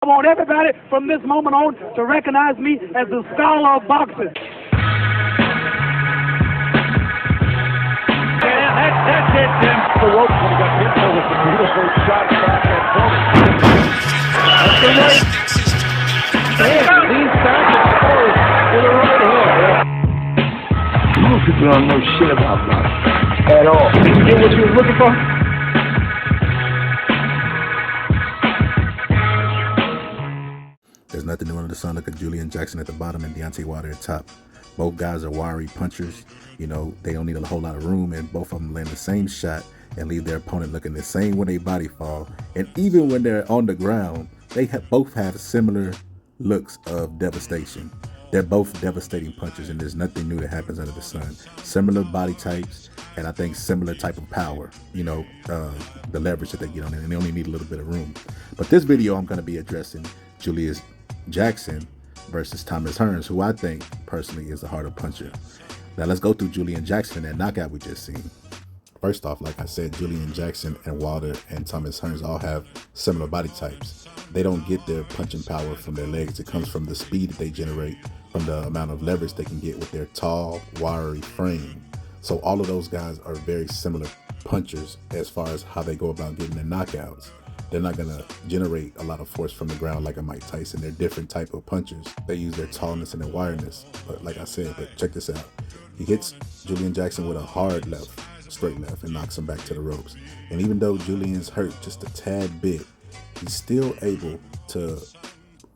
I want everybody from this moment on to recognize me as the scholar of boxing. Yeah, that's it, Tim. The rope when he got hit there with the beautiful shot back at Tony. That's the right hand. Leans back and throws with a right hand. Most people don't know shit about boxing At all. Did you get what you were looking for? There's nothing new under the sun. Look at Julian Jackson at the bottom and Deontay Wilder at top. Both guys are wiry punchers. You know, they don't need a whole lot of room, and both of them land the same shot and leave their opponent looking the same when they body fall. And even when they're on the ground, they both have similar looks of devastation. They're both devastating punchers, and there's nothing new that happens under the sun. Similar body types, and I think similar type of power, you know, the leverage that they get on it, and they only need a little bit of room. But this video, I'm going to be addressing Julian Jackson versus Thomas Hearns, who I think personally is the harder puncher. Now let's go through Julian Jackson and that knockout we just seen. First off, like I said, Julian Jackson and Wilder and Thomas Hearns all have similar body types. They don't get their punching power from their legs. It comes from the speed that they generate, from the amount of leverage they can get with their tall, wiry frame. So all of those guys are very similar punchers as far as how they go about getting their knockouts. They're not going to generate a lot of force from the ground like a Mike Tyson. They're different type of punchers. They use their tallness and their wireness. But like I said, but check this out. He hits Julian Jackson with a hard left, straight left, and knocks him back to the ropes. And even though Julian's hurt just a tad bit, he's still able to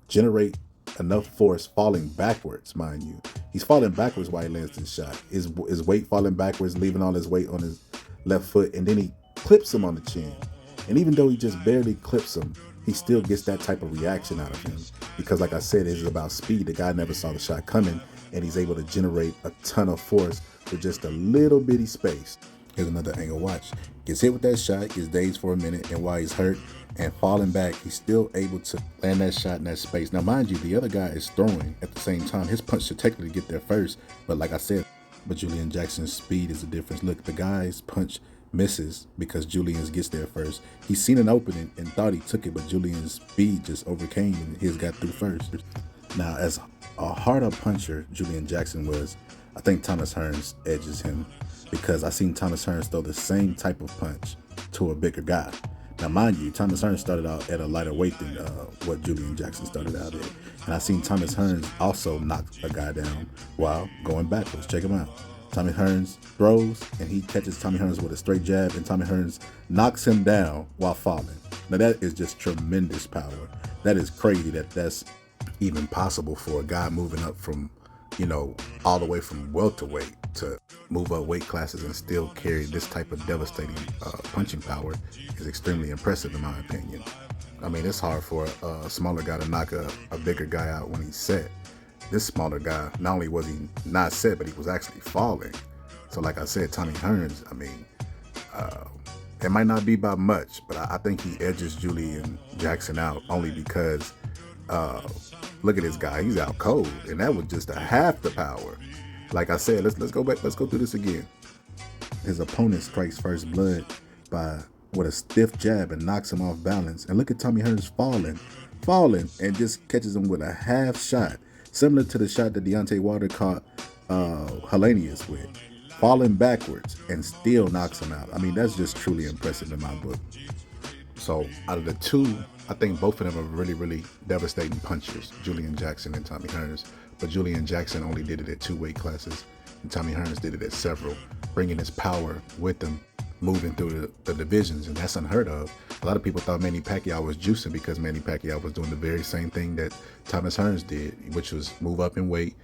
generate enough force falling backwards, mind you. He's falling backwards while he lands this shot. His weight falling backwards, leaving all his weight on his left foot, and then he clips him on the chin. And even though he just barely clips him, he still gets that type of reaction out of him. Because like I said, it's about speed. The guy never saw the shot coming, and he's able to generate a ton of force with just a little bitty space. Here's another angle, watch. Gets hit with that shot, gets dazed for a minute, and while he's hurt and falling back, he's still able to land that shot in that space. Now mind you, the other guy is throwing at the same time. His punch should technically get there first, but like I said, but Julian Jackson's speed is the difference. Look, the guy's punch misses because Julian's gets there first. He's seen an opening and thought he took it, but Julian's speed just overcame and his got through first. Now, as a harder puncher Julian Jackson was, I think Thomas Hearns edges him because I seen Thomas Hearns throw the same type of punch to a bigger guy. Now, mind you, Thomas Hearns started out at a lighter weight than what Julian Jackson started out at. And I seen Thomas Hearns also knock a guy down while going backwards. Check him out. Tommy Hearns throws, and he catches Tommy Hearns with a straight jab, and Tommy Hearns knocks him down while falling. Now, that is just tremendous power. That is crazy that that's even possible for a guy moving up from, you know, all the way from welterweight to move up weight classes and still carry this type of devastating punching power is extremely impressive in my opinion. I mean, it's hard for a smaller guy to knock a bigger guy out when he's set. This smaller guy, not only was he not set, but he was actually falling. So like I said, Tommy Hearns, I mean, it might not be by much, but I think he edges Julian Jackson out only because look at this guy, he's out cold, and that was just a half the power. Like I said, let's go back, let's go through this again. His opponent strikes first blood with a stiff jab and knocks him off balance. And look at Tommy Hearns falling, and just catches him with a half shot, similar to the shot that Deontay Wilder caught Hearns with, falling backwards and still knocks him out. I mean, that's just truly impressive in my book. So out of the two, I think both of them are really, really devastating punchers, Julian Jackson and Tommy Hearns. But Julian Jackson only did it at 2 weight classes, and Tommy Hearns did it at several, bringing his power with him, moving through the divisions, and that's unheard of. A lot of people thought Manny Pacquiao was juicing because Manny Pacquiao was doing the very same thing that Thomas Hearns did, which was move up in weight,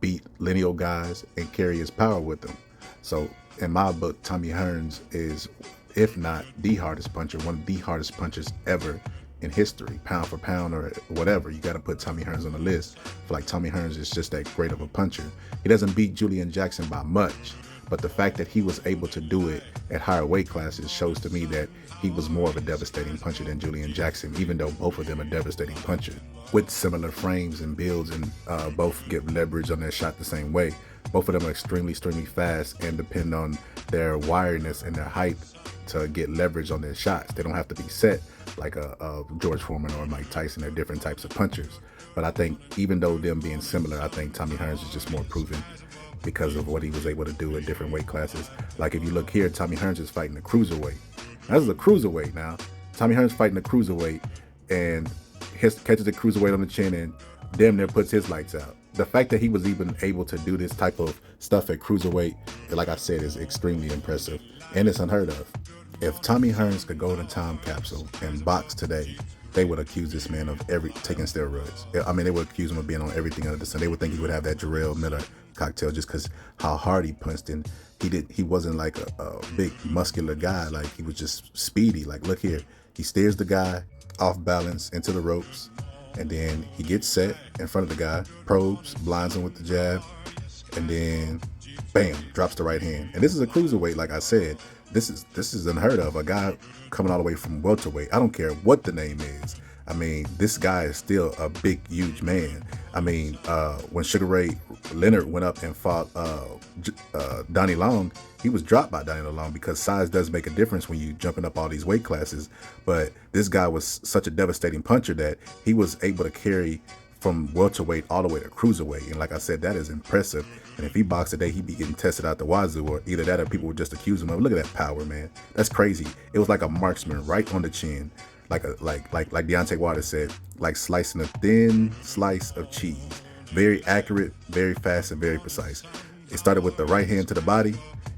beat lineal guys, and carry his power with them. So in my book, Tommy Hearns is, if not the hardest puncher, one of the hardest punchers ever in history, pound for pound or whatever. You got to put Tommy Hearns on the list. I feel like Tommy Hearns is just that great of a puncher. He doesn't beat Julian Jackson by much, but the fact that he was able to do it at higher weight classes shows to me that he was more of a devastating puncher than Julian Jackson, even though both of them are devastating punchers with similar frames and builds, and both get leverage on their shot the same way. Both of them are extremely fast and depend on their wireness and their height to get leverage on their shots. They don't have to be set like a George Foreman or Mike Tyson. They're different types of punchers. But I think even though them being similar, I think Tommy Hearns is just more proven because of what he was able to do at different weight classes. Like if you look here, Tommy Hearns is fighting a cruiserweight. Now, this is a cruiserweight now. Tommy Hearns fighting a cruiserweight and catches the cruiserweight on the chin and damn near puts his lights out. The fact that he was even able to do this type of stuff at cruiserweight, like I said, is extremely impressive, and it's unheard of. If Tommy Hearns could go in a time capsule and box today, they would accuse this man of taking steroids. I mean, they would accuse him of being on everything under the sun. They would think he would have that Jarrell Miller cocktail just because how hard he punched, and he wasn't like a big muscular guy. Like he was just speedy. Like look here, he steers the guy off balance into the ropes, and then he gets set in front of the guy, probes, blinds him with the jab, and then bam, drops the right hand. And this is a cruiserweight, like I said. This is unheard of. A guy coming all the way from welterweight. I don't care what the name is. I mean, this guy is still a big, huge man. I mean, when Sugar Ray Leonard went up and fought Donnie Long, he was dropped by Donnie Long because size does make a difference when you jumping up all these weight classes. But this guy was such a devastating puncher that he was able to carry from welterweight all the way to cruiserweight. And like I said, that is impressive. And if he boxed today, he'd be getting tested out the wazoo, or either that or people would just accuse him of. Look at that power, man. That's crazy. It was like a marksman right on the chin. Like Deontay Wilder said, like slicing a thin slice of cheese. Very accurate, very fast, and very precise. It started with the right hand to the body,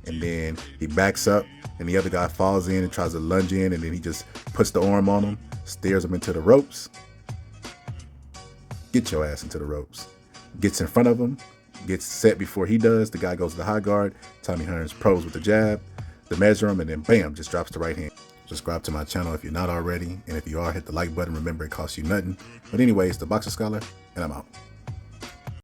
and then he backs up, and the other guy falls in and tries to lunge in, and then he just puts the arm on him, steers him into the ropes. Get your ass into the ropes. Gets in front of him, gets set before he does. The guy goes to the high guard. Tommy Hearns probes with the jab, the measure him, and then bam, just drops the right hand. Subscribe to my channel if you're not already, and if you are, hit the like button. Remember, it costs you nothing. But anyways, the Boxer Scholar, and I'm out.